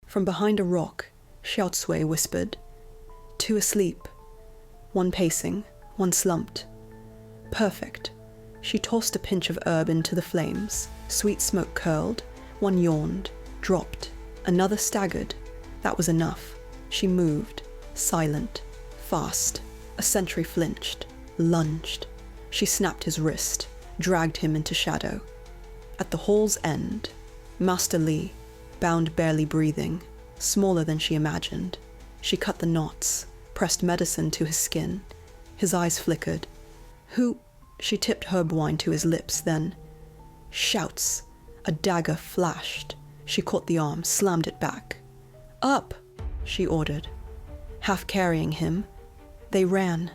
From behind a rock, Xiao Cui whispered. 2 asleep. 1 pacing, 1 slumped. Perfect. She tossed a pinch of herb into the flames. Sweet smoke curled. 1 yawned, dropped. Another staggered. That was enough. She moved, silent, fast. A sentry flinched, lunged. She snapped his wrist, dragged him into shadow. At the hall's end, Master Li, bound barely breathing, smaller than she imagined. She cut the knots, pressed medicine to his skin. His eyes flickered. Who? She tipped herb wine to his lips, then... Shouts. A dagger flashed. She caught the arm, slammed it back. Up, she ordered. Half carrying him, they ran,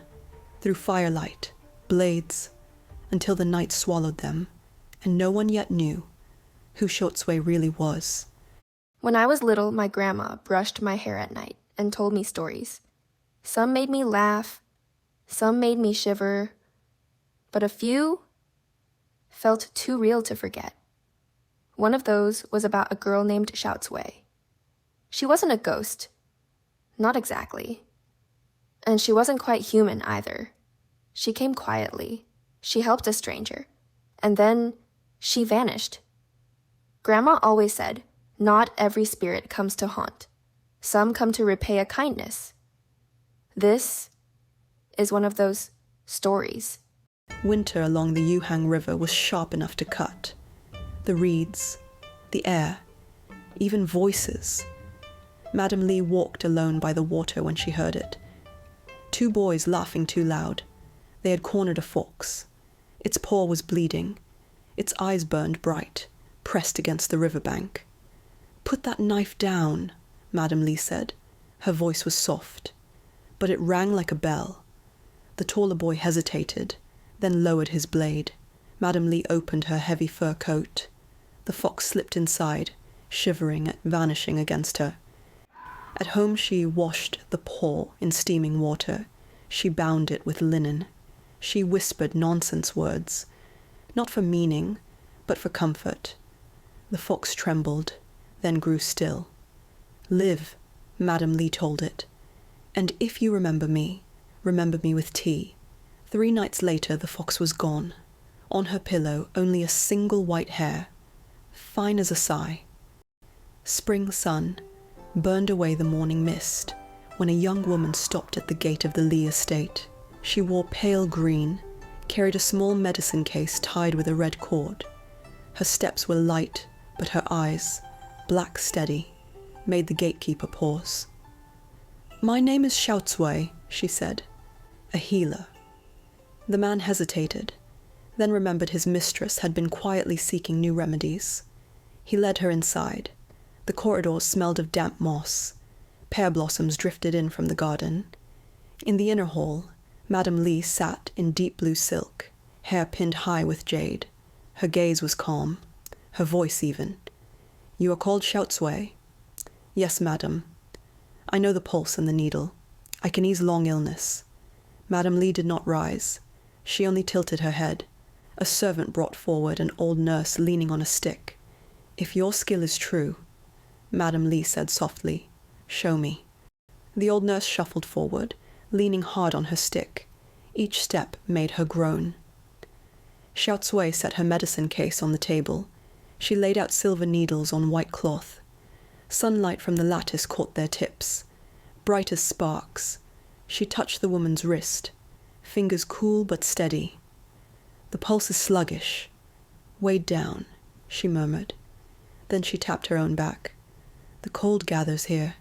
through firelight, blades, until the night swallowed them, and no one yet knew who Xiao Cui really was. When I was little, my grandma brushed my hair at night and told me stories. Some made me laugh, some made me shiver, but a few felt too real to forget. One of those was about a girl named Xiao Cui. She wasn't a ghost. Not exactly. And she wasn't quite human either. She came quietly. She helped a stranger. And then she vanished. Grandma always said, not every spirit comes to haunt. Some come to repay a kindness. This is one of those stories. Winter along the Yuhang River was sharp enough to cut. The reeds, the air, even voices. Madame Li walked alone by the water when she heard it. 2 boys laughing too loud. They had cornered a fox. Its paw was bleeding. Its eyes burned bright, pressed against the riverbank. Put that knife down, Madame Li said. Her voice was soft, but it rang like a bell. The taller boy hesitated, then lowered his blade. Madame Li opened her heavy fur coat. The fox slipped inside, shivering at vanishing against her. At home she washed the paw in steaming water. She bound it with linen. She whispered nonsense words, not for meaning, but for comfort. The fox trembled, then grew still. Live, Madame Li told it. And if you remember me with tea. 3 nights later the fox was gone. On her pillow only a single white hair, fine as a sigh. Spring sun burned away the morning mist when a young woman stopped at the gate of the Li estate. She wore pale green, carried a small medicine case tied with a red cord. Her steps were light, but her eyes, black steady, made the gatekeeper pause. My name is Xiao Cui, she said, a healer. The man hesitated, then remembered his mistress had been quietly seeking new remedies. He led her inside. The corridors smelled of damp moss. Pear blossoms drifted in from the garden. In the inner hall, Madame Li sat in deep blue silk, hair pinned high with jade. Her gaze was calm, her voice even. You are called Xiao Cui? Yes, madam. I know the pulse and the needle. I can ease long illness. Madame Li did not rise. She only tilted her head. A servant brought forward an old nurse leaning on a stick. If your skill is true, Madame Li said softly, show me. The old nurse shuffled forward, leaning hard on her stick. Each step made her groan. Xiao Cui set her medicine case on the table. She laid out silver needles on white cloth. Sunlight from the lattice caught their tips, bright as sparks. She touched the woman's wrist, fingers cool but steady. The pulse is sluggish, weighed down, she murmured. Then she tapped her own back. The cold gathers here.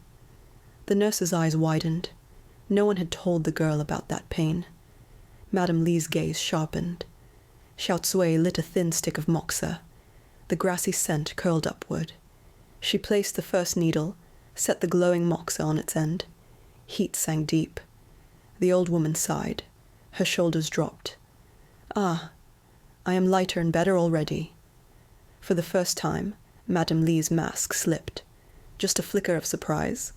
The nurse's eyes widened. No one had told the girl about that pain. Madame Li's gaze sharpened. Xiao Cui lit a thin stick of moxa. The grassy scent curled upward. She placed the first needle, set the glowing moxa on its end. Heat sank deep. The old woman sighed. Her shoulders dropped. Ah, I am lighter and better already. For the first time, Madame Li's mask slipped. Just a flicker of surprise.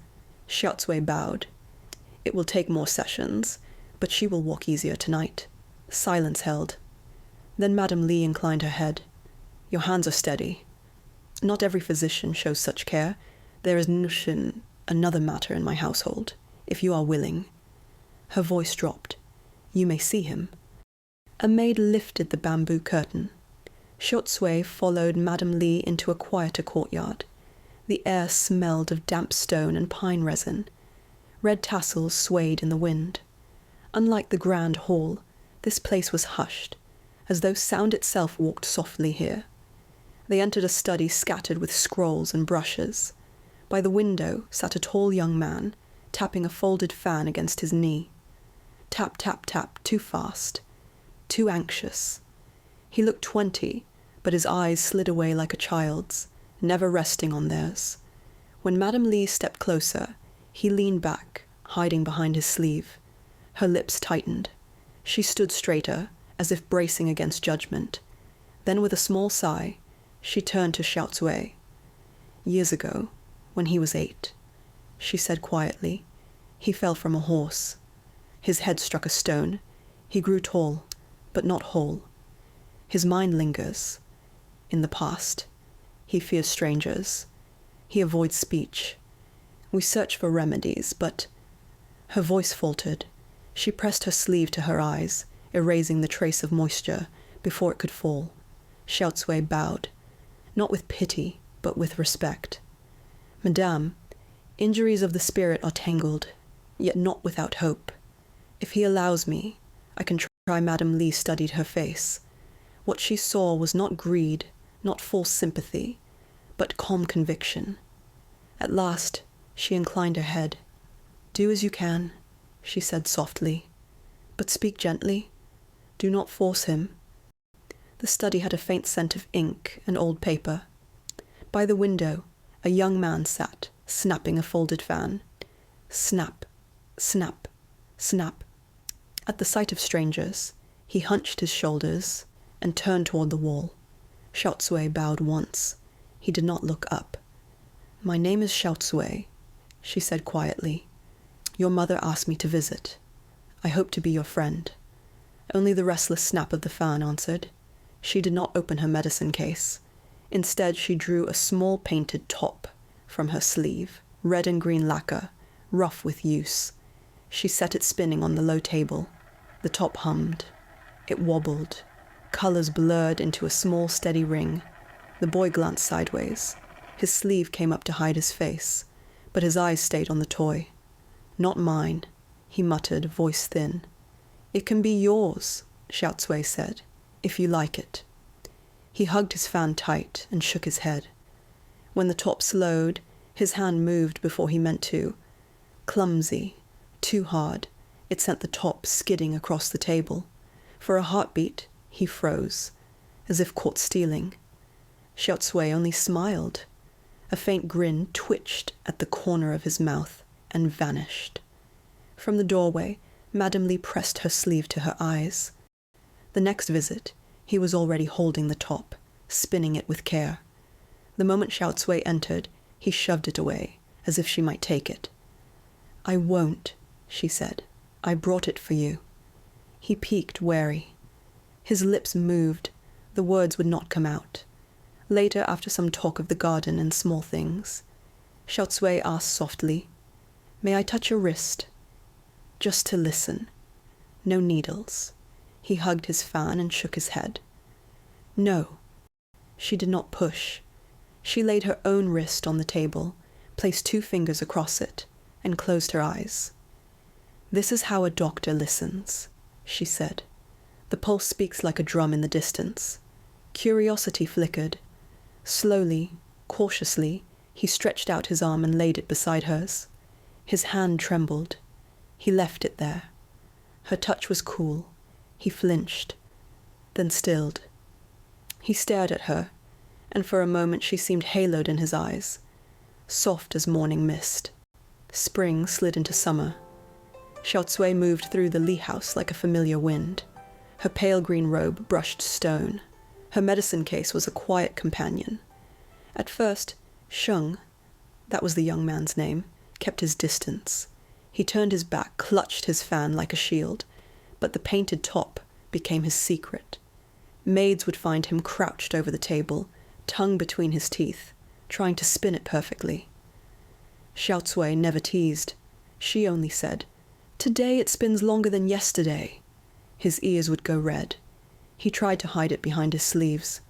Xiao Cui bowed. It will take more sessions, but she will walk easier tonight. Silence held. Then Madame Li inclined her head. Your hands are steady. Not every physician shows such care. There is another matter in my household, if you are willing. Her voice dropped. You may see him. A maid lifted the bamboo curtain. Xiao Cui followed Madame Li into a quieter courtyard. The air smelled of damp stone and pine resin. Red tassels swayed in the wind. Unlike the grand hall, this place was hushed, as though sound itself walked softly here. They entered a study scattered with scrolls and brushes. By the window sat a tall young man, tapping a folded fan against his knee. Tap, tap, tap, too fast, too anxious. He looked 20, but his eyes slid away like a child's, never resting on theirs. When Madame Li stepped closer, he leaned back, hiding behind his sleeve. Her lips tightened. She stood straighter, as if bracing against judgment. Then with a small sigh, she turned to Xiao Cui. Years ago, when he was 8, she said quietly, he fell from a horse. His head struck a stone. He grew tall, but not whole. His mind lingers. In the past, he fears strangers. He avoids speech. We search for remedies, but... Her voice faltered. She pressed her sleeve to her eyes, erasing the trace of moisture before it could fall. Xiao Cui bowed, not with pity, but with respect. Madame, injuries of the spirit are tangled, yet not without hope. If he allows me, I can try. Madame Li studied her face. What she saw was not greed, not false sympathy, but calm conviction. At last, she inclined her head. Do as you can, she said softly, but speak gently. Do not force him. The study had a faint scent of ink and old paper. By the window, a young man sat, snapping a folded fan. Snap, snap, snap. At the sight of strangers, he hunched his shoulders and turned toward the wall. Xiao Cui bowed once. He did not look up. My name is Xiao Cui, she said quietly. Your mother asked me to visit. I hope to be your friend. Only the restless snap of the fan answered. She did not open her medicine case. Instead, she drew a small painted top from her sleeve, red and green lacquer, rough with use. She set it spinning on the low table. The top hummed. It wobbled. Colors blurred into a small, steady ring. The boy glanced sideways. His sleeve came up to hide his face, but his eyes stayed on the toy. Not mine, he muttered, voice thin. It can be yours, Xiao Cui said, if you like it. He hugged his fan tight and shook his head. When the top slowed, his hand moved before he meant to. Clumsy, too hard, it sent the top skidding across the table. For a heartbeat, he froze, as if caught stealing. Xiao Cui only smiled. A faint grin twitched at the corner of his mouth and vanished. From the doorway, Madame Li pressed her sleeve to her eyes. The next visit, he was already holding the top, spinning it with care. The moment Xiao Cui entered, he shoved it away, as if she might take it. I won't, she said. I brought it for you. He peeked, wary. His lips moved. The words would not come out. Later, after some talk of the garden and small things, Xiao Cui asked softly, May I touch your wrist? Just to listen. No needles. He hugged his fan and shook his head. No. She did not push. She laid her own wrist on the table, placed 2 fingers across it, and closed her eyes. This is how a doctor listens, she said. The pulse speaks like a drum in the distance. Curiosity flickered. Slowly, cautiously, he stretched out his arm and laid it beside hers. His hand trembled. He left it there. Her touch was cool. He flinched, then stilled. He stared at her, and for a moment she seemed haloed in his eyes, soft as morning mist. Spring slid into summer. Xiao Cui moved through the Li house like a familiar wind. Her pale green robe brushed stone. Her medicine case was a quiet companion. At first, Sheng, that was the young man's name, kept his distance. He turned his back, clutched his fan like a shield, but the painted top became his secret. Maids would find him crouched over the table, tongue between his teeth, trying to spin it perfectly. Xiao Cui never teased. She only said, "Today it spins longer than yesterday." His ears would go red. He tried to hide it behind his sleeves.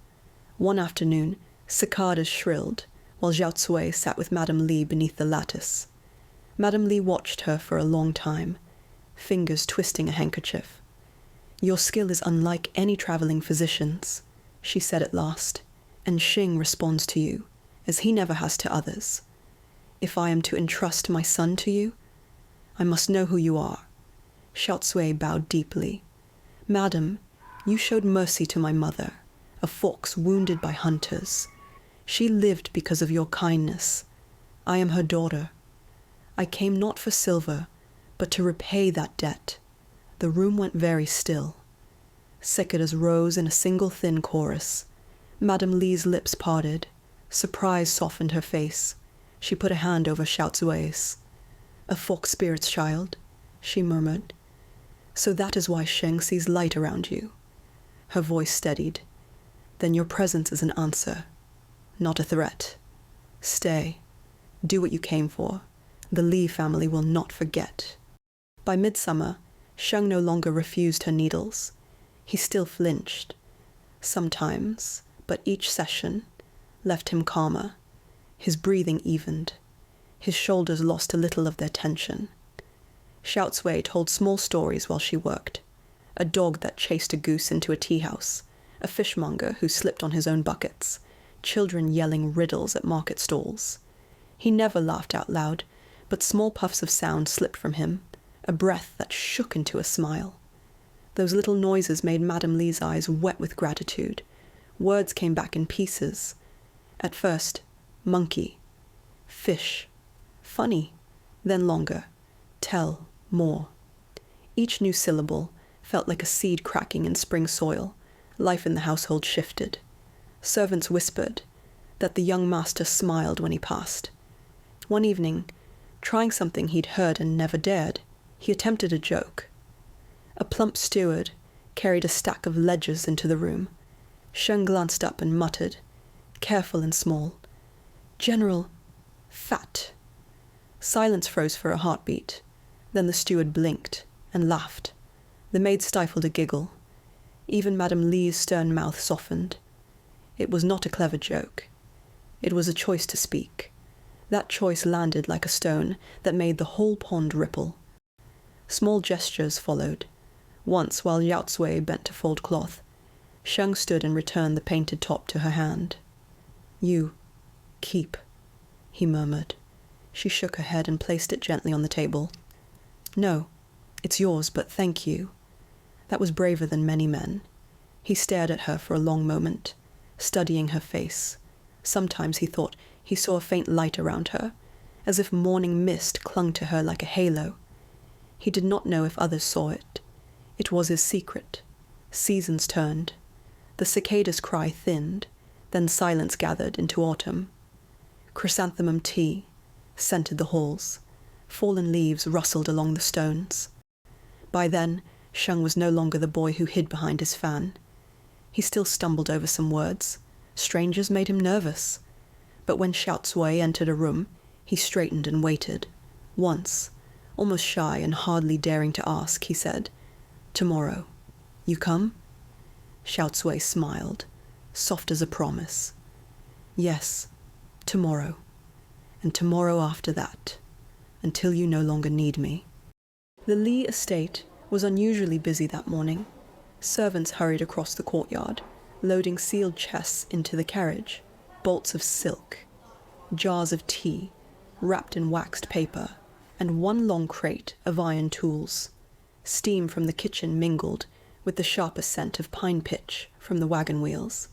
One afternoon, cicadas shrilled, while Xiao Cui sat with Madame Li beneath the lattice. Madame Li watched her for a long time, fingers twisting a handkerchief. "Your skill is unlike any traveling physician's," she said at last, "and Sheng responds to you, as he never has to others. If I am to entrust my son to you, I must know who you are." Xiao Cui bowed deeply. "Madam, you showed mercy to my mother, a fox wounded by hunters. She lived because of your kindness. I am her daughter. I came not for silver, but to repay that debt." The room went very still. Cicadas rose in a single thin chorus. Madame Li's lips parted. Surprise softened her face. She put a hand over Xiao Cui's. "A fox spirit's child," she murmured. "So that is why Sheng sees light around you." Her voice steadied. "Then your presence is an answer, not a threat. Stay. Do what you came for. The Li family will not forget." By midsummer, Sheng no longer refused her needles. He still flinched. Sometimes, but each session left him calmer. His breathing evened. His shoulders lost a little of their tension. Xiao Cui told small stories while she worked. A dog that chased a goose into a tea house, a fishmonger who slipped on his own buckets, children yelling riddles at market stalls. He never laughed out loud, but small puffs of sound slipped from him, a breath that shook into a smile. Those little noises made Madame Li's eyes wet with gratitude. Words came back in pieces. At first, monkey, fish, funny, then longer, tell, more. Each new syllable felt like a seed cracking in spring soil. Life in the household shifted. Servants whispered that the young master smiled when he passed. One evening, trying something he'd heard and never dared, he attempted a joke. A plump steward carried a stack of ledgers into the room. Sheng glanced up and muttered, careful and small, "General, fat." Silence froze for a heartbeat. Then the steward blinked and laughed. The maid stifled a giggle. Even Madame Li's stern mouth softened. It was not a clever joke. It was a choice to speak. That choice landed like a stone that made the whole pond ripple. Small gestures followed. Once, while Xiao Cui bent to fold cloth, Sheng stood and returned the painted top to her hand. "You, keep," he murmured. She shook her head and placed it gently on the table. "No, it's yours, but thank you." That was braver than many men. He stared at her for a long moment, studying her face. Sometimes he thought he saw a faint light around her, as if morning mist clung to her like a halo. He did not know if others saw it. It was his secret. Seasons turned. The cicada's cry thinned, then silence gathered into autumn. Chrysanthemum tea scented the halls. Fallen leaves rustled along the stones. By then, Sheng was no longer the boy who hid behind his fan. He still stumbled over some words. Strangers made him nervous. But when Xiao Cui entered a room, he straightened and waited. Once, almost shy and hardly daring to ask, he said, "Tomorrow, you come?" Xiao Cui smiled, soft as a promise. "Yes, tomorrow, and tomorrow after that, until you no longer need me." The Li estate was unusually busy that morning. Servants hurried across the courtyard, loading sealed chests into the carriage, bolts of silk, jars of tea, wrapped in waxed paper, and one long crate of iron tools. Steam from the kitchen mingled with the sharper scent of pine pitch from the wagon wheels.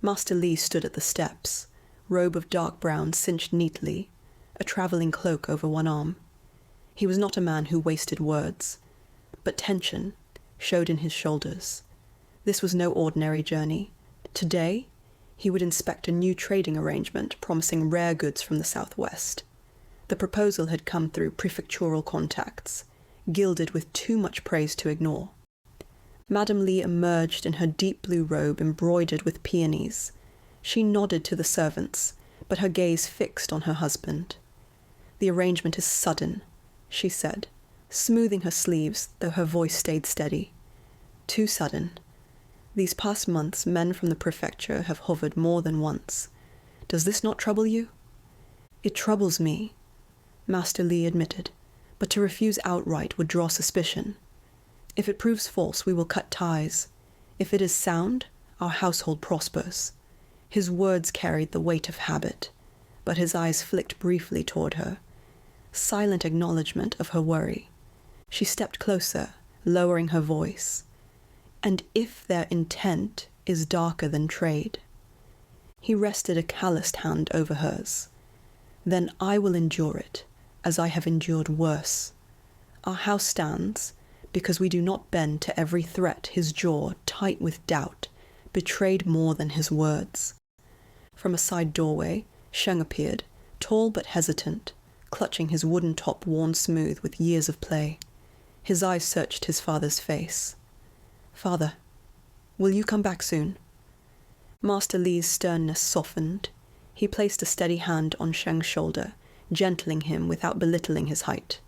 Master Li stood at the steps, robe of dark brown cinched neatly, a travelling cloak over one arm. He was not a man who wasted words, but tension showed in his shoulders. This was no ordinary journey. Today, he would inspect a new trading arrangement promising rare goods from the southwest. The proposal had come through prefectural contacts, gilded with too much praise to ignore. Madame Li emerged in her deep blue robe embroidered with peonies. She nodded to the servants, but her gaze fixed on her husband. "The arrangement is sudden," she said, smoothing her sleeves, though her voice stayed steady. "Too sudden. These past months, men from the prefecture have hovered more than once. Does this not trouble you?" "It troubles me," Master Li admitted, "but to refuse outright would draw suspicion. If it proves false, we will cut ties. If it is sound, our household prospers." His words carried the weight of habit, but his eyes flicked briefly toward her. Silent acknowledgement of her worry. She stepped closer, lowering her voice. "And if their intent is darker than trade?" He rested a calloused hand over hers. "Then I will endure it, as I have endured worse. Our house stands because we do not bend to every threat his jaw, tight with doubt, betrayed more than his words." From a side doorway, Sheng appeared, tall but hesitant, clutching his wooden top worn smooth with years of play. His eyes searched his father's face. "Father, will you come back soon?" Master Li's sternness softened. He placed a steady hand on Sheng's shoulder, gentling him without belittling his height.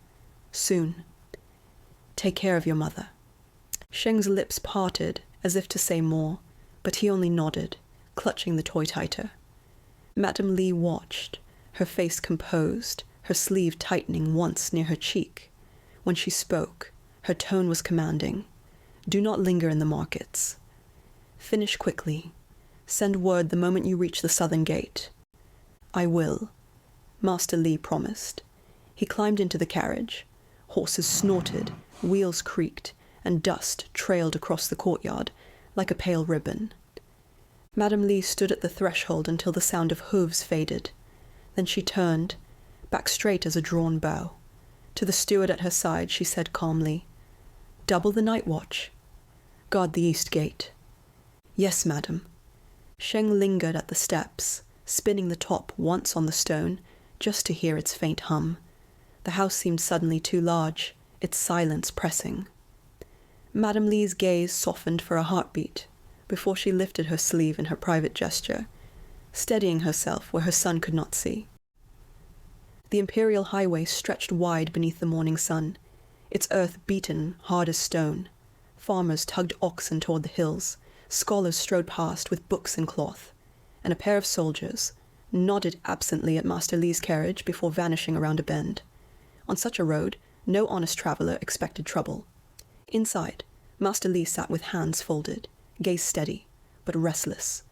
"Soon. Take care of your mother." Sheng's lips parted as if to say more, but he only nodded, clutching the toy tighter. Madame Li watched, her face composed, her sleeve tightening once near her cheek. When she spoke, her tone was commanding. "Do not linger in the markets. Finish quickly. Send word the moment you reach the southern gate." "I will," Master Li promised. He climbed into the carriage. Horses snorted, wheels creaked, and dust trailed across the courtyard like a pale ribbon. Madame Li stood at the threshold until the sound of hooves faded. Then she turned, back straight as a drawn bow. To the steward at her side she said calmly, "Double the night watch. Guard the east gate." "Yes, madam." Sheng lingered at the steps, spinning the top once on the stone, just to hear its faint hum. The house seemed suddenly too large, its silence pressing. Madame Li's gaze softened for a heartbeat, before she lifted her sleeve in her private gesture, steadying herself where her son could not see. The imperial highway stretched wide beneath the morning sun, its earth beaten hard as stone. Farmers tugged oxen toward the hills, scholars strode past with books and cloth, and a pair of soldiers nodded absently at Master Li's carriage before vanishing around a bend. On such a road, no honest traveler expected trouble. Inside, Master Li sat with hands folded, gaze steady, but restless.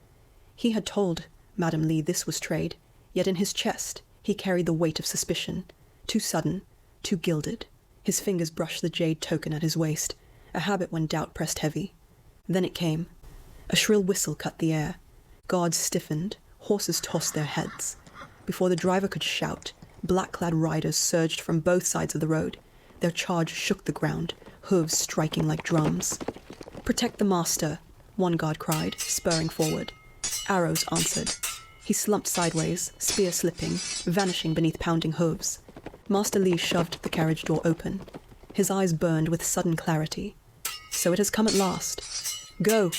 He had told Madame Li this was trade, yet in his chest he carried the weight of suspicion, too sudden, too gilded. His fingers brushed the jade token at his waist, a habit when doubt pressed heavy. Then it came. A shrill whistle cut the air. Guards stiffened, horses tossed their heads. Before the driver could shout, black-clad riders surged from both sides of the road. Their charge shook the ground, hooves striking like drums. "Protect the master," one guard cried, spurring forward. Arrows answered. He slumped sideways, spear slipping, vanishing beneath pounding hooves. Master Li shoved the carriage door open. His eyes burned with sudden clarity. So it has come at last. "Go!"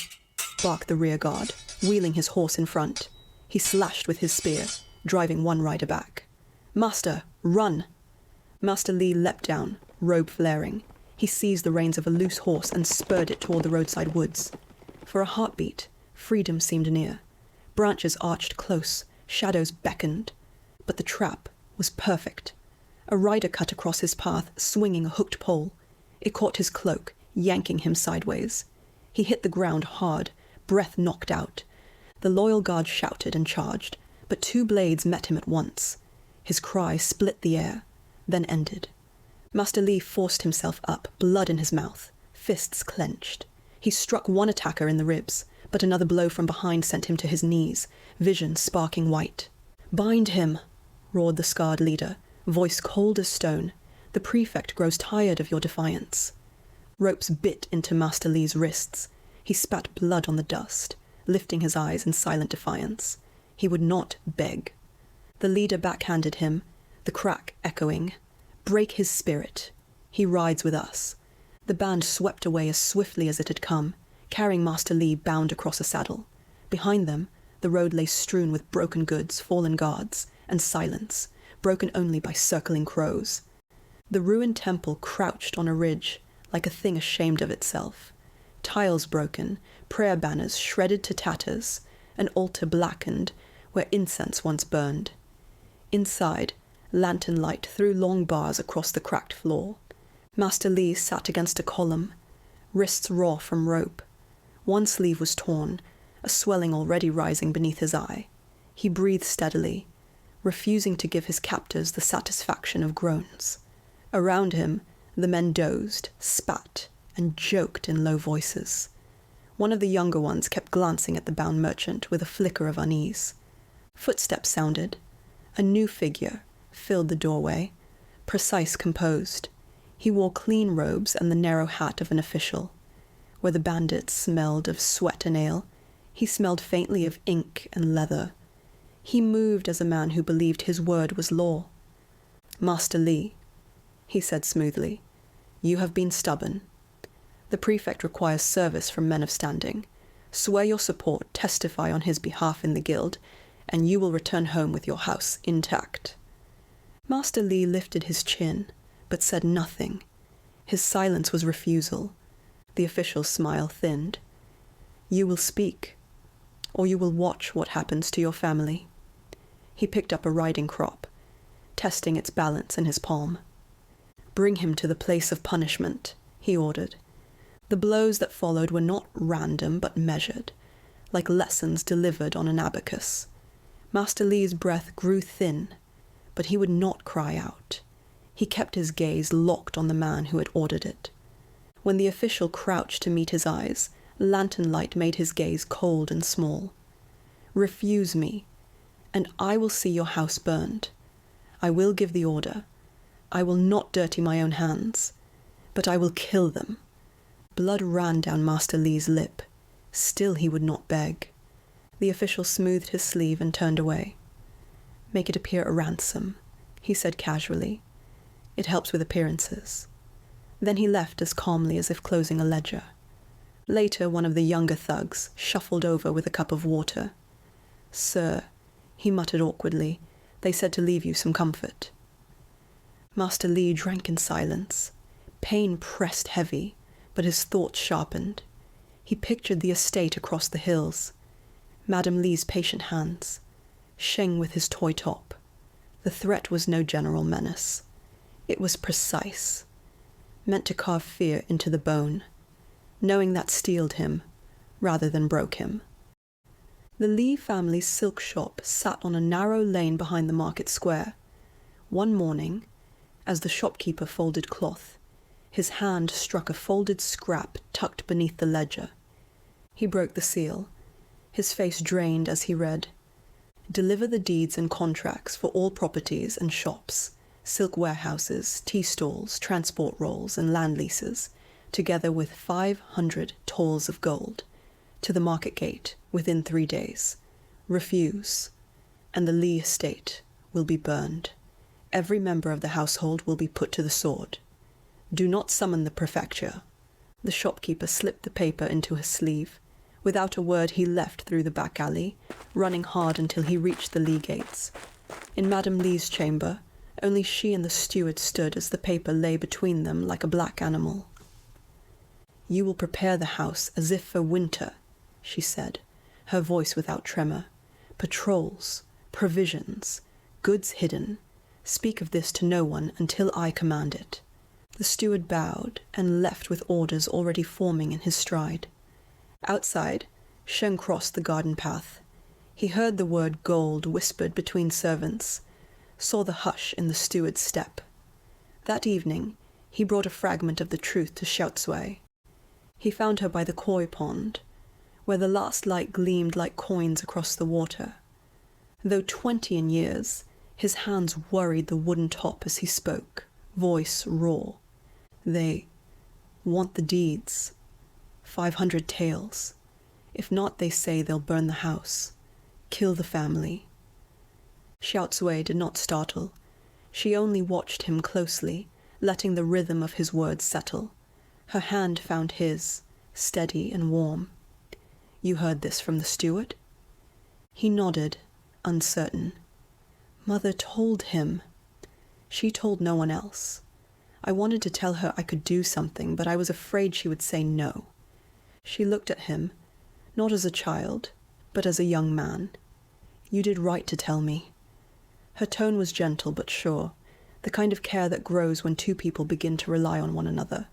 barked the rear guard, wheeling his horse in front. He slashed with his spear, driving one rider back. "Master, run!" Master Li leapt down, robe flaring. He seized the reins of a loose horse and spurred it toward the roadside woods. For a heartbeat, freedom seemed near. Branches arched close, shadows beckoned. But the trap was perfect. A rider cut across his path, swinging a hooked pole. It caught his cloak, yanking him sideways. He hit the ground hard, breath knocked out. The loyal guard shouted and charged, but two blades met him at once. His cry split the air, then ended. Master Li forced himself up, blood in his mouth, fists clenched. He struck one attacker in the ribs, but another blow from behind sent him to his knees, vision sparking white. "Bind him," roared the scarred leader, voice cold as stone. "The prefect grows tired of your defiance." Ropes bit into Master Li's wrists. He spat blood on the dust, lifting his eyes in silent defiance. He would not beg. The leader backhanded him, the crack echoing. "Break his spirit. He rides with us." The band swept away as swiftly as it had come, carrying Master Li bound across a saddle. Behind them, the road lay strewn with broken goods, fallen guards, and silence, broken only by circling crows. The ruined temple crouched on a ridge, like a thing ashamed of itself. Tiles broken, prayer banners shredded to tatters, an altar blackened where incense once burned. Inside, lantern light threw long bars across the cracked floor. Master Li sat against a column, wrists raw from rope. One sleeve was torn, a swelling already rising beneath his eye. He breathed steadily, refusing to give his captors the satisfaction of groans. Around him, the men dozed, spat, and joked in low voices. One of the younger ones kept glancing at the bound merchant with a flicker of unease. Footsteps sounded. A new figure filled the doorway, precise, composed. He wore clean robes and the narrow hat of an official. Where the bandits smelled of sweat and ale, he smelled faintly of ink and leather. He moved as a man who believed his word was law. "Master Li," he said smoothly, "you have been stubborn. The prefect requires service from men of standing. Swear your support, testify on his behalf in the guild, and you will return home with your house intact." Master Li lifted his chin, but said nothing. His silence was refusal. The official's smile thinned. "You will speak, or you will watch what happens to your family." He picked up a riding crop, testing its balance in his palm. "Bring him to the place of punishment," he ordered. The blows that followed were not random but measured, like lessons delivered on an abacus. Master Li's breath grew thin, but he would not cry out. He kept his gaze locked on the man who had ordered it. When the official crouched to meet his eyes, lantern light made his gaze cold and small. "Refuse me, and I will see your house burned. I will give the order. I will not dirty my own hands, but I will kill them." Blood ran down Master Li's lip. Still he would not beg. The official smoothed his sleeve and turned away. "Make it appear a ransom," he said casually. "It helps with appearances." Then he left as calmly as if closing a ledger. Later, one of the younger thugs shuffled over with a cup of water. "Sir," he muttered awkwardly, "they said to leave you some comfort." Master Li drank in silence. Pain pressed heavy, but his thoughts sharpened. He pictured the estate across the hills, Madame Li's patient hands, Sheng with his toy top. The threat was no general menace. It was precise, meant to carve fear into the bone. Knowing that steeled him, rather than broke him. The Li family's silk shop sat on a narrow lane behind the market square. One morning, as the shopkeeper folded cloth, his hand struck a folded scrap tucked beneath the ledger. He broke the seal. His face drained as he read, "Deliver the deeds and contracts for all properties and shops, silk warehouses, tea stalls, transport rolls, and land leases, together with 500 tolls of gold, to the market gate within 3 days. Refuse, and the Li estate will be burned. Every member of the household will be put to the sword. Do not summon the prefecture." The shopkeeper slipped the paper into his sleeve. Without a word he left through the back alley, running hard until he reached the Li gates. In Madame Li's chamber, only she and the steward stood as the paper lay between them like a black animal. "You will prepare the house as if for winter," she said, her voice without tremor. "Patrols, provisions, goods hidden. Speak of this to no one until I command it." The steward bowed and left with orders already forming in his stride. Outside, Sheng crossed the garden path. He heard the word gold whispered between servants, saw the hush in the steward's step. That evening, he brought a fragment of the truth to Xiao Cui. He found her by the koi pond, where the last light gleamed like coins across the water. Though 20 in years, his hands worried the wooden top as he spoke, voice raw. "They want the deeds. 500 taels. If not, they say they'll burn the house. Kill the family." Xiao Cui did not startle. She only watched him closely, letting the rhythm of his words settle. Her hand found his, steady and warm. "You heard this from the steward?" He nodded, uncertain. "Mother told him," She told no one else. I wanted to tell her I could do something, but I was afraid she would say no. She looked at him, not as a child, but as a young man. You did right to tell me. Her tone was gentle but sure, the kind of care that grows when two people begin to rely on one another.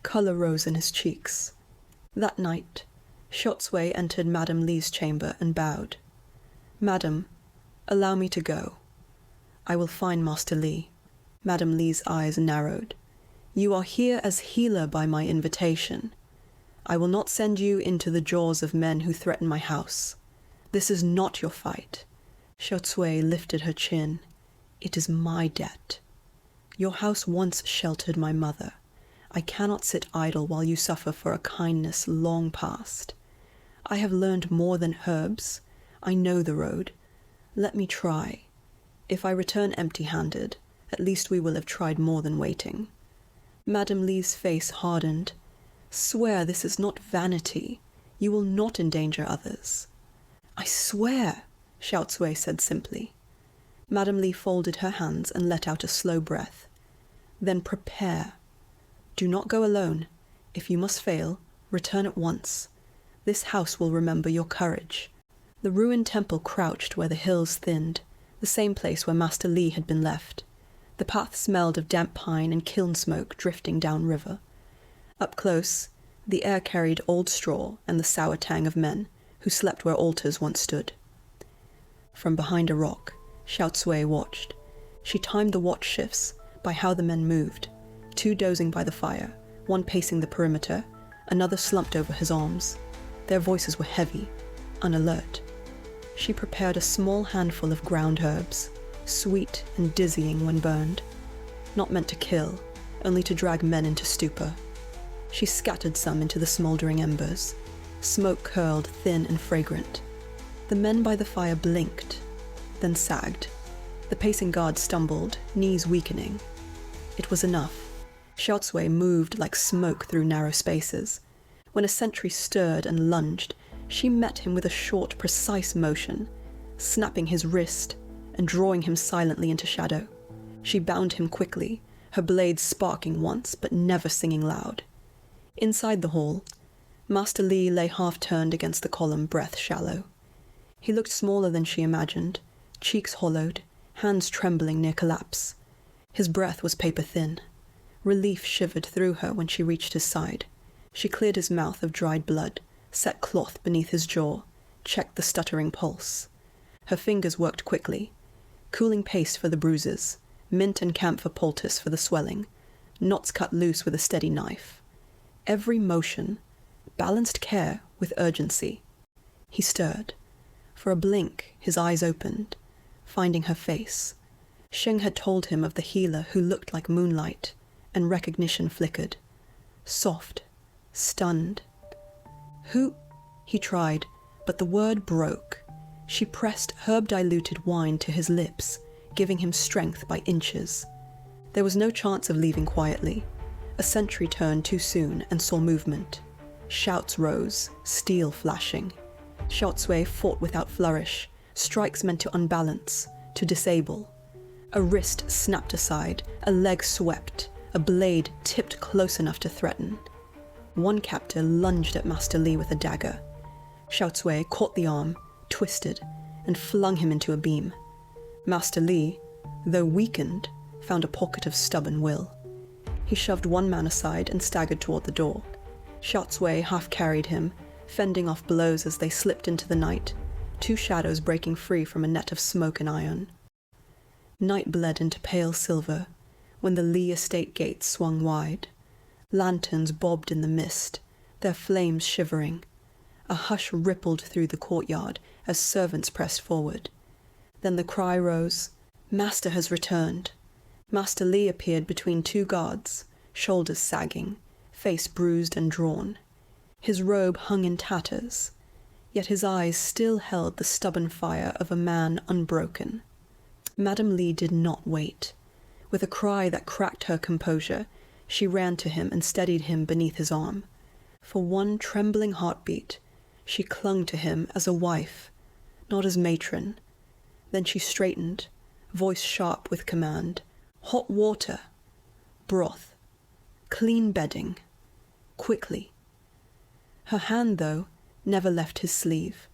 Colour rose in his cheeks. That night, Xiao Cui entered Madame Li's chamber and bowed. Madam, allow me to go. I will find Master Li. Madame Li's eyes narrowed. You are here as healer by my invitation. I will not send you into the jaws of men who threaten my house. This is not your fight. Xiao Cui lifted her chin. It is my debt. Your house once sheltered my mother. I cannot sit idle while you suffer for a kindness long past. I have learned more than herbs. I know the road. Let me try. If I return empty-handed, at least we will have tried more than waiting. Madame Li's face hardened. Swear this is not vanity. You will not endanger others. I swear, Xiao Cui said simply. Madame Li folded her hands and let out a slow breath. Then prepare. Do not go alone. If you must fail, return at once. This house will remember your courage. The ruined temple crouched where the hills thinned, the same place where Master Li had been left. The path smelled of damp pine and kiln smoke drifting downriver. Up close, the air carried old straw and the sour tang of men who slept where altars once stood. From behind a rock, Xiao Cui watched. She timed the watch shifts by how the men moved, two dozing by the fire, one pacing the perimeter, another slumped over his arms. Their voices were heavy, unalert. She prepared a small handful of ground herbs, sweet and dizzying when burned, not meant to kill, only to drag men into stupor. She scattered some into the smouldering embers. Smoke curled thin and fragrant. The men by the fire blinked, then sagged. The pacing guard stumbled, knees weakening. It was enough. Xiao Cui moved like smoke through narrow spaces. When a sentry stirred and lunged, she met him with a short, precise motion, snapping his wrist and drawing him silently into shadow. She bound him quickly, her blades sparking once but never singing loud. Inside the hall, Master Li lay half-turned against the column, breath shallow. He looked smaller than she imagined, cheeks hollowed, hands trembling near collapse. His breath was paper-thin. Relief shivered through her when she reached his side. She cleared his mouth of dried blood, set cloth beneath his jaw, checked the stuttering pulse. Her fingers worked quickly. Cooling paste for the bruises, mint and camphor poultice for the swelling, knots cut loose with a steady knife. Every motion balanced care with urgency. He stirred. For a blink, his eyes opened, finding her face. Sheng had told him of the healer who looked like Moonlight, and recognition flickered. Soft, stunned. Who? He tried, but the word broke. She pressed herb-diluted wine to his lips, giving him strength by inches. There was no chance of leaving quietly. A sentry turned too soon and saw movement. Shouts rose, steel flashing. Xiao Cui fought without flourish, strikes meant to unbalance, to disable. A wrist snapped aside, a leg swept, a blade tipped close enough to threaten. One captor lunged at Master Li with a dagger. Xiao Cui caught the arm, twisted, and flung him into a beam. Master Li, though weakened, found a pocket of stubborn will. He shoved one man aside and staggered toward the door. Xiao Cui half-carried him, fending off blows as they slipped into the night, two shadows breaking free from a net of smoke and iron. Night bled into pale silver when the Li estate gates swung wide. Lanterns bobbed in the mist, their flames shivering. A hush rippled through the courtyard as servants pressed forward. Then the cry rose, "Master has returned." Master Li appeared between two guards, shoulders sagging, face bruised and drawn. His robe hung in tatters, yet his eyes still held the stubborn fire of a man unbroken. Madame Li did not wait. With a cry that cracked her composure, she ran to him and steadied him beneath his arm. For one trembling heartbeat, she clung to him as a wife, not as matron. Then she straightened, voice sharp with command, Hot water, broth, clean bedding, quickly. Her hand, though, never left his sleeve.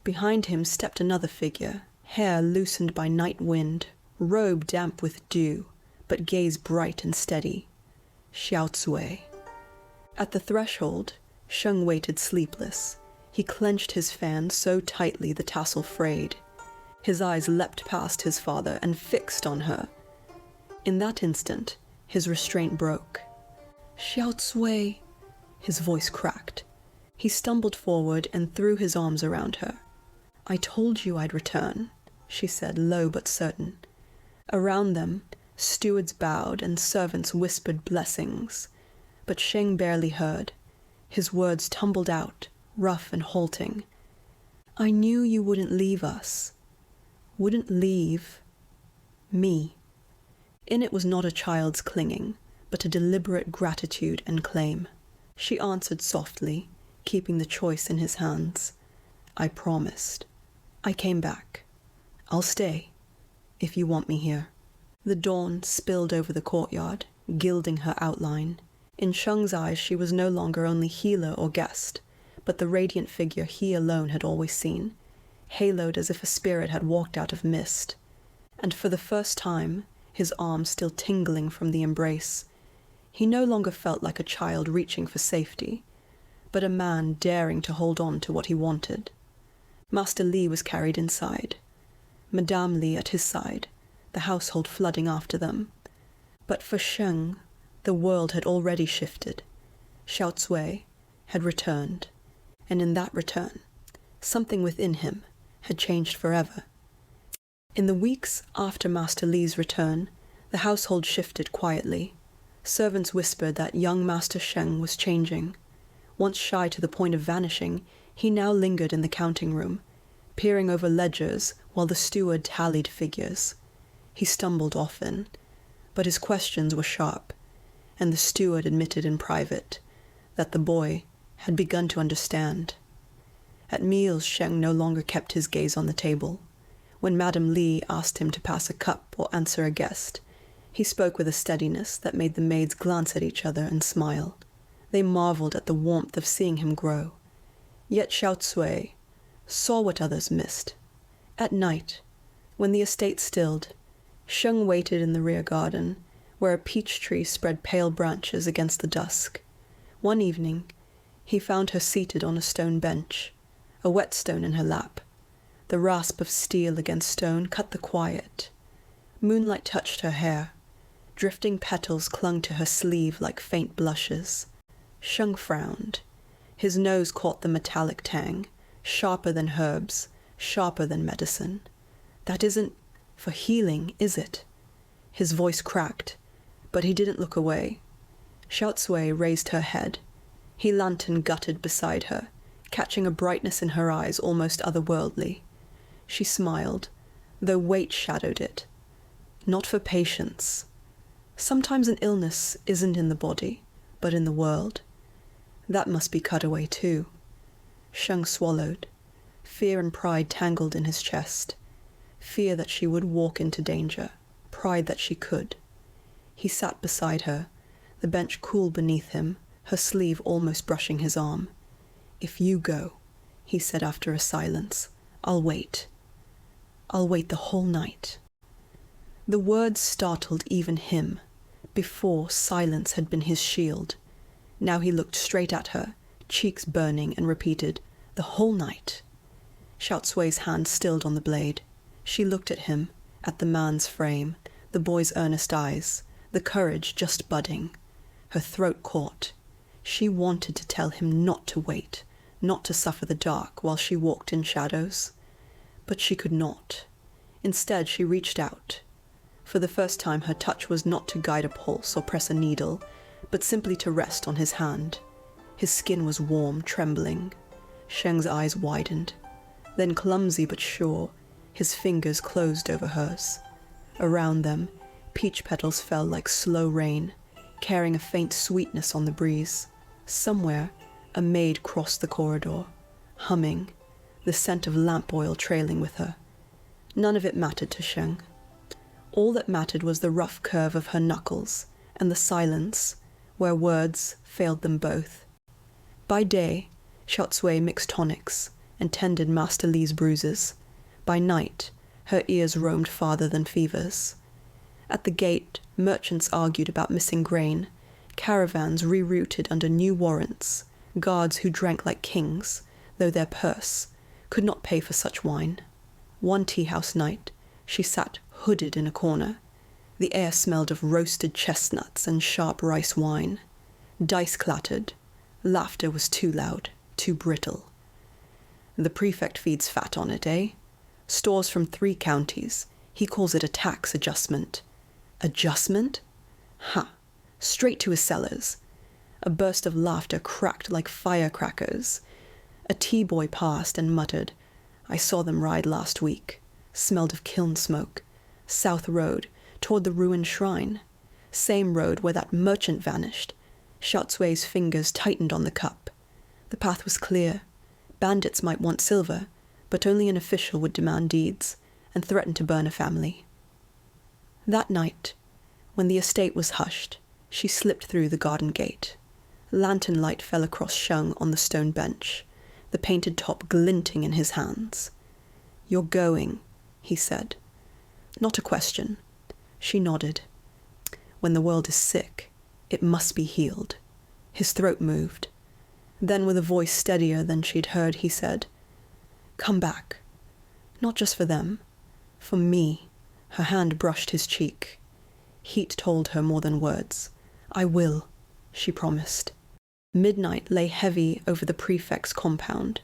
Behind him stepped another figure, hair loosened by night wind, robe damp with dew, but gaze bright and steady. Xiao Cui. At the threshold, Sheng waited sleepless. He clenched his fan so tightly the tassel frayed. His eyes leapt past his father and fixed on her. In that instant, his restraint broke. Xiao Cui, his voice cracked. He stumbled forward and threw his arms around her. I told you I'd return, she said, low but certain. Around them, stewards bowed and servants whispered blessings. But Sheng barely heard. His words tumbled out, rough and halting. I knew you wouldn't leave us. Wouldn't leave me. In it was not a child's clinging, but a deliberate gratitude and claim. She answered softly, keeping the choice in his hands. I promised. I came back. I'll stay, if you want me here. The dawn spilled over the courtyard, gilding her outline. In Sheng's eyes she was no longer only healer or guest, but the radiant figure he alone had always seen, haloed as if a spirit had walked out of mist. And for the first time, his arms still tingling from the embrace, he no longer felt like a child reaching for safety, but a man daring to hold on to what he wanted. Master Li was carried inside, Madame Li at his side, the household flooding after them. But for Sheng, the world had already shifted. Xiao Cui had returned, and in that return, something within him had changed forever. In the weeks after Master Li's return, the household shifted quietly. Servants whispered that young Master Sheng was changing. Once shy to the point of vanishing, he now lingered in the counting room, peering over ledgers while the steward tallied figures. He stumbled often, but his questions were sharp, and the steward admitted in private that the boy had begun to understand. At meals, Sheng no longer kept his gaze on the table. When Madame Li asked him to pass a cup or answer a guest, he spoke with a steadiness that made the maids glance at each other and smile. They marveled at the warmth of seeing him grow. Yet Xiao Cui saw what others missed. At night, when the estate stilled, Sheng waited in the rear garden, where a peach tree spread pale branches against the dusk. One evening, he found her seated on a stone bench, a whetstone in her lap. The rasp of steel against stone cut the quiet. Moonlight touched her hair. Drifting petals clung to her sleeve like faint blushes. Sheng frowned. His nose caught the metallic tang, sharper than herbs, sharper than medicine. That isn't for healing, is it? His voice cracked, but he didn't look away. Xiao Cui raised her head. He lantern gutted beside her, catching a brightness in her eyes almost otherworldly. She smiled, though weight shadowed it. Not for patience. Sometimes an illness isn't in the body, but in the world. That must be cut away too. Sheng swallowed. Fear and pride tangled in his chest. Fear that she would walk into danger, pride that she could. He sat beside her, the bench cool beneath him, her sleeve almost brushing his arm. If you go, he said after a silence, I'll wait. I'll wait the whole night. The words startled even him. Before, silence had been his shield. Now he looked straight at her, cheeks burning, and repeated, the whole night. Xiao Cui's hand stilled on the blade. She looked at him, at the man's frame, the boy's earnest eyes, the courage just budding. Her throat caught. She wanted to tell him not to wait, not to suffer the dark while she walked in shadows. But she could not. Instead, she reached out. For the first time, her touch was not to guide a pulse or press a needle, but simply to rest on his hand. His skin was warm, trembling. Sheng's eyes widened. Then, clumsy but sure, his fingers closed over hers. Around them, peach petals fell like slow rain, carrying a faint sweetness on the breeze. Somewhere, a maid crossed the corridor, humming, the scent of lamp oil trailing with her. None of it mattered to Sheng. All that mattered was the rough curve of her knuckles and the silence where words failed them both. By day, Xiao Cui mixed tonics and tended Master Li's bruises. By night, her ears roamed farther than fevers. At the gate, merchants argued about missing grain, caravans rerouted under new warrants, guards who drank like kings, though their purse could not pay for such wine. One tea-house night, she sat hooded in a corner. The air smelled of roasted chestnuts and sharp rice wine. Dice clattered. Laughter was too loud, too brittle. The prefect feeds fat on it, eh? Stores from 3 counties. He calls it a tax adjustment. Adjustment? Ha! Straight to his cellars. A burst of laughter cracked like firecrackers. A tea-boy passed and muttered, "I saw them ride last week. Smelled of kiln smoke. South Road, toward the ruined shrine. Same road where that merchant vanished." Xiao Cui's fingers tightened on the cup. The path was clear. Bandits might want silver, but only an official would demand deeds and threaten to burn a family. That night, when the estate was hushed, she slipped through the garden gate. Lantern light fell across Sheng on the stone bench, the painted top glinting in his hands. "You're going," he said. Not a question. She nodded. When the world is sick, it must be healed. His throat moved. Then, with a voice steadier than she'd heard, he said, "Come back. Not just for them. For me." Her hand brushed his cheek. Heat told her more than words. "I will," she promised. Midnight lay heavy over the prefect's compound.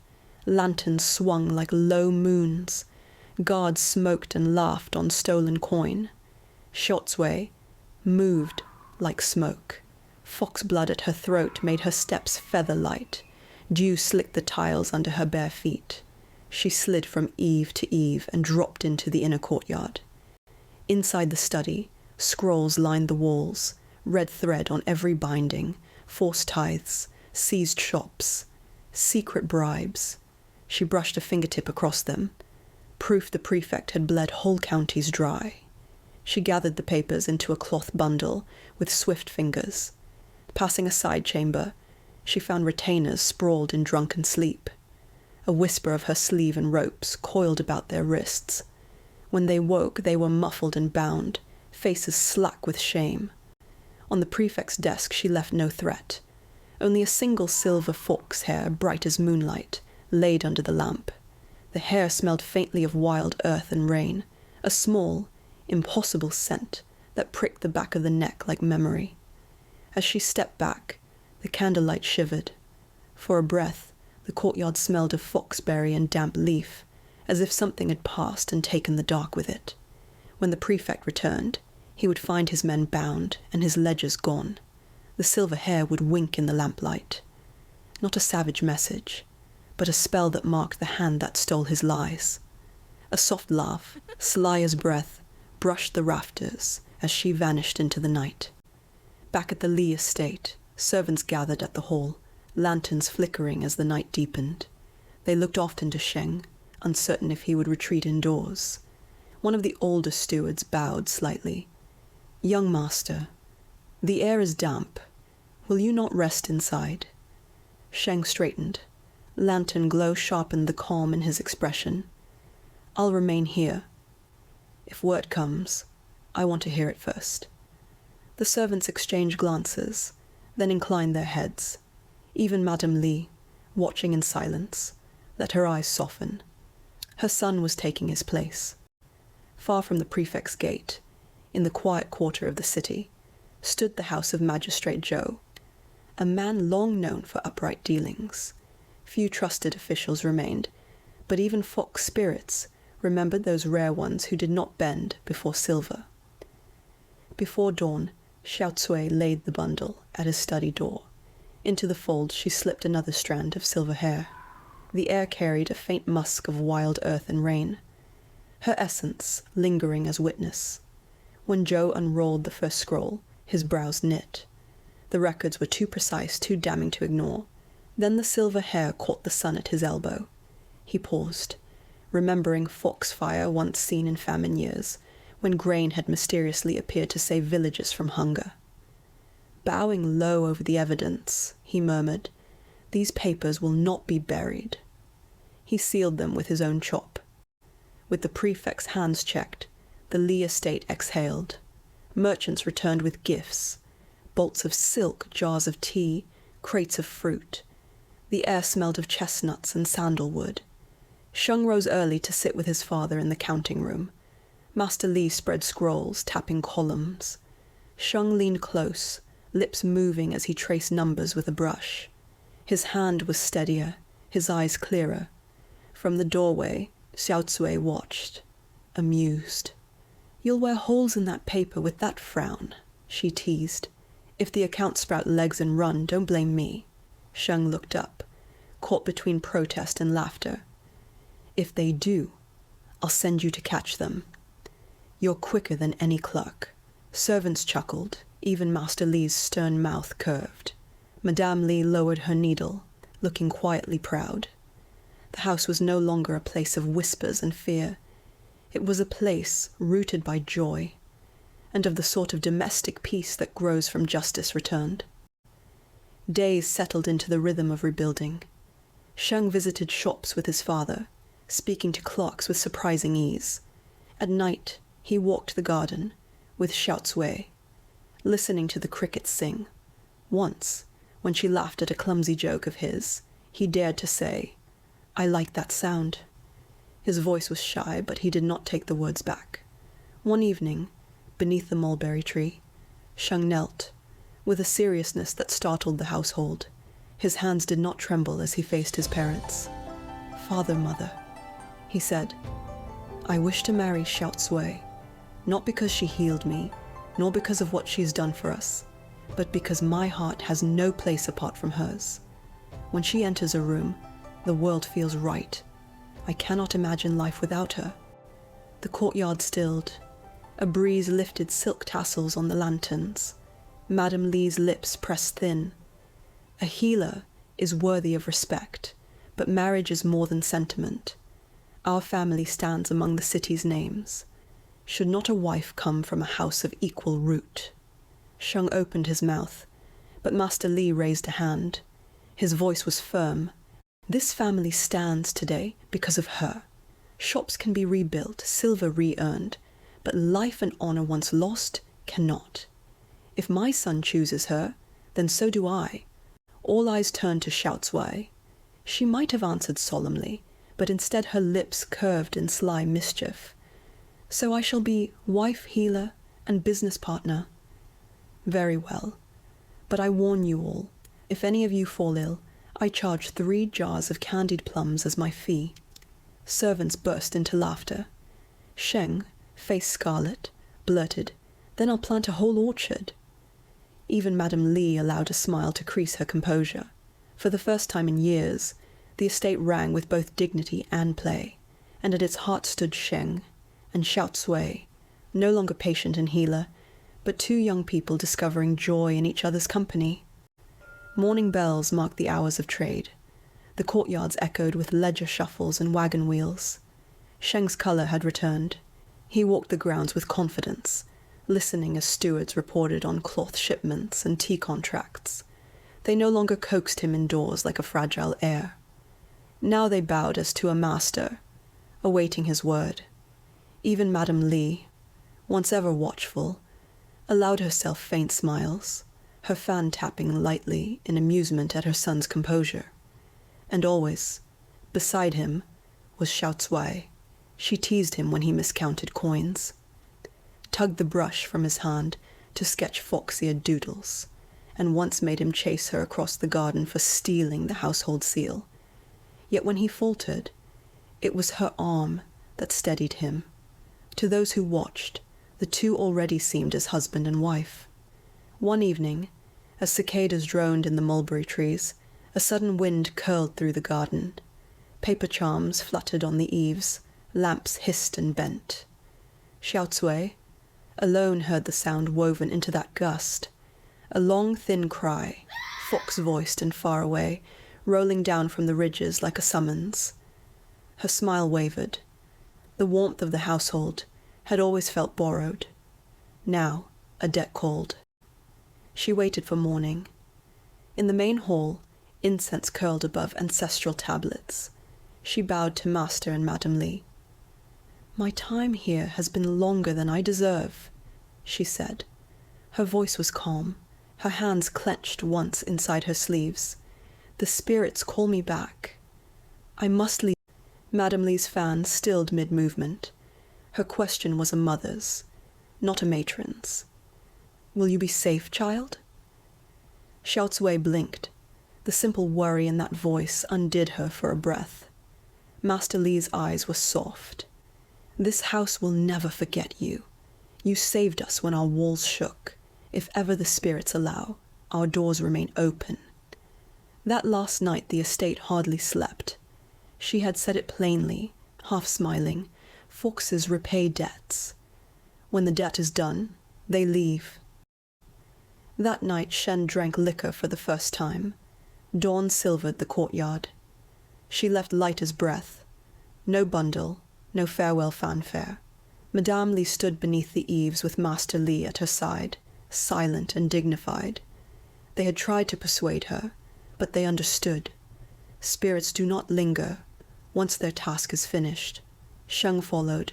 Lanterns swung like low moons. Guards smoked and laughed on stolen coin. Xiao Cui moved like smoke. Foxblood at her throat made her steps feather-light. Dew slicked the tiles under her bare feet. She slid from eave to eave and dropped into the inner courtyard. Inside the study, scrolls lined the walls, red thread on every binding, forced tithes, seized shops, secret bribes. She brushed a fingertip across them. Proof the prefect had bled whole counties dry. She gathered the papers into a cloth bundle with swift fingers. Passing a side chamber, she found retainers sprawled in drunken sleep. A whisper of her sleeve and ropes coiled about their wrists. When they woke, they were muffled and bound, faces slack with shame. On the prefect's desk she left no threat. Only a single silver fox hair, bright as moonlight, laid under the lamp. The hair smelled faintly of wild earth and rain, a small, impossible scent that pricked the back of the neck like memory. As she stepped back, the candlelight shivered. For a breath, the courtyard smelled of foxberry and damp leaf, as if something had passed and taken the dark with it. When the prefect returned, he would find his men bound and his ledgers gone. The silver hair would wink in the lamplight. Not a savage message, but a spell that marked the hand that stole his lies. A soft laugh, sly as breath, brushed the rafters as she vanished into the night. Back at the Li estate, servants gathered at the hall, lanterns flickering as the night deepened. They looked often to Sheng, uncertain if he would retreat indoors. One of the older stewards bowed slightly. "Young master, the air is damp. Will you not rest inside?" Sheng straightened. Lantern glow sharpened the calm in his expression. "I'll remain here. If word comes, I want to hear it first." The servants exchanged glances, then inclined their heads. Even Madame Li, watching in silence, let her eyes soften. Her son was taking his place. Far from the prefect's gate, in the quiet quarter of the city, stood the house of Magistrate Zhou, a man long known for upright dealings. Few trusted officials remained, but even fox spirits remembered those rare ones who did not bend before silver. Before dawn, Xiao Cui laid the bundle at his study door. Into the fold she slipped another strand of silver hair. The air carried a faint musk of wild earth and rain, her essence lingering as witness. When Zhou unrolled the first scroll, his brows knit. The records were too precise, too damning to ignore. Then the silver hair caught the sun at his elbow. He paused, remembering foxfire once seen in famine years, when grain had mysteriously appeared to save villages from hunger. Bowing low over the evidence, he murmured, "These papers will not be buried." He sealed them with his own chop. With the prefect's hands checked, the Li estate exhaled. Merchants returned with gifts, bolts of silk, jars of tea, crates of fruit. The air smelled of chestnuts and sandalwood. Sheng rose early to sit with his father in the counting room. Master Li spread scrolls, tapping columns. Sheng leaned close, lips moving as he traced numbers with a brush. His hand was steadier, his eyes clearer. From the doorway, Xiao Cui watched, amused. "You'll wear holes in that paper with that frown," she teased. "If the accounts sprout legs and run, don't blame me." Sheng looked up, caught between protest and laughter. "If they do, I'll send you to catch them. You're quicker than any clerk." Servants chuckled, even Master Li's stern mouth curved. Madame Li lowered her needle, looking quietly proud. The house was no longer a place of whispers and fear. It was a place rooted by joy, and of the sort of domestic peace that grows from justice returned. Days settled into the rhythm of rebuilding. Sheng visited shops with his father, speaking to clerks with surprising ease. At night, he walked the garden with Xiao Cui, listening to the crickets sing. Once, when she laughed at a clumsy joke of his, he dared to say, "I like that sound." His voice was shy, but he did not take the words back. One evening, beneath the mulberry tree, Sheng knelt, with a seriousness that startled the household. His hands did not tremble as he faced his parents. "Father, mother," he said, "I wish to marry Xiao Cui, not because she healed me, nor because of what she's done for us, but because my heart has no place apart from hers. When she enters a room, the world feels right. I cannot imagine life without her." The courtyard stilled. A breeze lifted silk tassels on the lanterns. Madame Li's lips pressed thin. "A healer is worthy of respect, but marriage is more than sentiment. Our family stands among the city's names. Should not a wife come from a house of equal root?" Sheng opened his mouth, but Master Li raised a hand. His voice was firm. "This family stands today because of her. Shops can be rebuilt, silver re-earned, but life and honor once lost cannot. If my son chooses her, then so do I." All eyes turned to Xiao Cui. She might have answered solemnly, but instead her lips curved in sly mischief. "So I shall be wife, healer, and business partner." "Very well. But I warn you all, if any of you fall ill, I charge 3 jars of candied plums as my fee." Servants burst into laughter. Sheng, face scarlet, blurted, "Then I'll plant a whole orchard." Even Madame Li allowed a smile to crease her composure. For the first time in years, the estate rang with both dignity and play, and at its heart stood Sheng and Xiao Cui, no longer patient and healer, but 2 young people discovering joy in each other's company. Morning bells marked the hours of trade. The courtyards echoed with ledger shuffles and wagon wheels. Sheng's color had returned. He walked the grounds with confidence, listening as stewards reported on cloth shipments and tea contracts. They no longer coaxed him indoors like a fragile heir. Now they bowed as to a master, awaiting his word. Even Madame Li, once ever watchful, allowed herself faint smiles, her fan tapping lightly in amusement at her son's composure. And always, beside him, was Xiao Cui. She teased him when he miscounted coins, tugged the brush from his hand to sketch fox-eared doodles, and once made him chase her across the garden for stealing the household seal. Yet when he faltered, it was her arm that steadied him. To those who watched, the 2 already seemed as husband and wife. One evening, as cicadas droned in the mulberry trees, a sudden wind curled through the garden. Paper charms fluttered on the eaves, lamps hissed and bent. Xiao Cui alone heard the sound woven into that gust, a long, thin cry, fox-voiced and far away, rolling down from the ridges like a summons. Her smile wavered. The warmth of the household had always felt borrowed. Now, a debt called. She waited for morning. In the main hall, incense curled above ancestral tablets. She bowed to Master and Madame Li. "My time here has been longer than I deserve," she said. Her voice was calm, her hands clenched once inside her sleeves. "The spirits call me back. I must leave." Madame Li's fan stilled mid-movement. Her question was a mother's, not a matron's. "Will you be safe, child?" Xiao Cui blinked. The simple worry in that voice undid her for a breath. Master Li's eyes were soft. "This house will never forget you. You saved us when our walls shook. If ever the spirits allow, our doors remain open." That last night the estate hardly slept. She had said it plainly, half smiling. Foxes repay debts. When the debt is done, they leave. That night Sheng drank liquor for the first time. Dawn silvered the courtyard. She left light as breath. No bundle, no farewell fanfare. Madame Li stood beneath the eaves with Master Li at her side, silent and dignified. They had tried to persuade her, but they understood. Spirits do not linger once their task is finished. Sheng followed.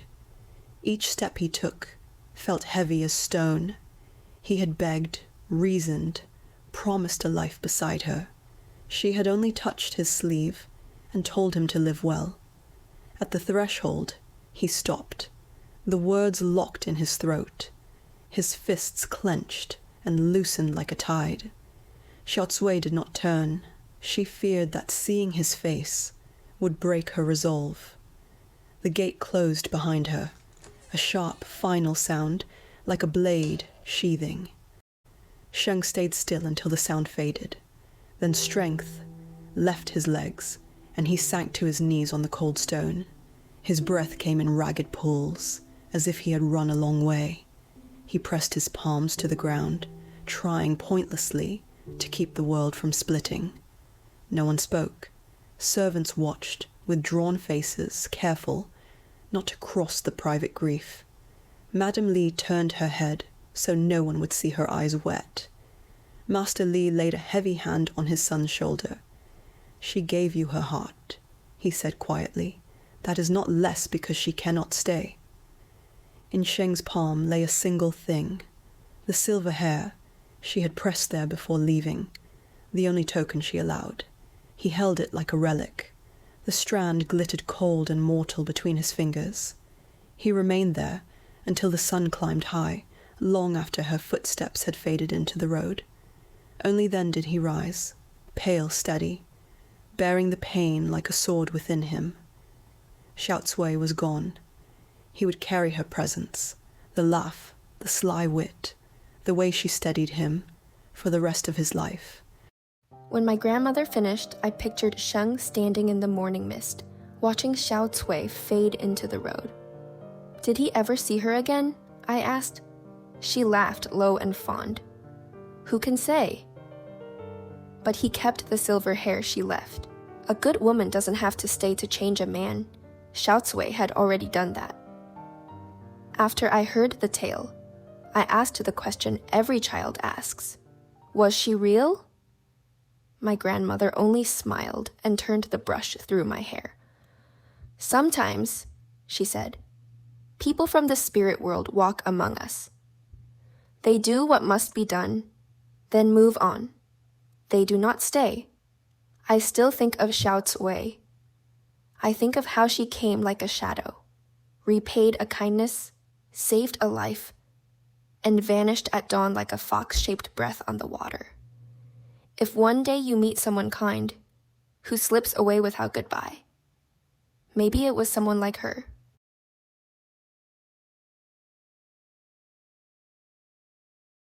Each step he took felt heavy as stone. He had begged, reasoned, promised a life beside her. She had only touched his sleeve and told him to live well. At the threshold, he stopped. The words locked in his throat. His fists clenched and loosened like a tide. Xiao Cui did not turn. She feared that seeing his face would break her resolve. The gate closed behind her, a sharp, final sound, like a blade sheathing. Sheng stayed still until the sound faded. Then strength left his legs, and he sank to his knees on the cold stone. His breath came in ragged pulls, as if he had run a long way. He pressed his palms to the ground, trying pointlessly to keep the world from splitting. No one spoke. Servants watched, with drawn faces, careful not to cross the private grief. Madame Li turned her head so no one would see her eyes wet. Master Li laid a heavy hand on his son's shoulder. "She gave you her heart," he said quietly. "That is not less because she cannot stay." In Sheng's palm lay a single thing, the silver hair she had pressed there before leaving, the only token she allowed. He held it like a relic. The strand glittered cold and mortal between his fingers. He remained there until the sun climbed high, long after her footsteps had faded into the road. Only then did he rise, pale, steady, bearing the pain like a sword within him. Xiao Cui was gone. He would carry her presence, the laugh, the sly wit, the way she steadied him, for the rest of his life. When my grandmother finished, I pictured Sheng standing in the morning mist, watching Xiao Cui fade into the road. "Did he ever see her again?" I asked. She laughed low and fond. "Who can say?" But he kept the silver hair she left. A good woman doesn't have to stay to change a man. Xiao Cui had already done that. After I heard the tale, I asked the question every child asks. Was she real? My grandmother only smiled and turned the brush through my hair. "Sometimes," she said, "people from the spirit world walk among us. They do what must be done, then move on. They do not stay. I still think of Xiao Cui. I think of how she came like a shadow, repaid a kindness, saved a life, and vanished at dawn like a fox-shaped breath on the water. If one day you meet someone kind, who slips away without goodbye, maybe it was someone like her."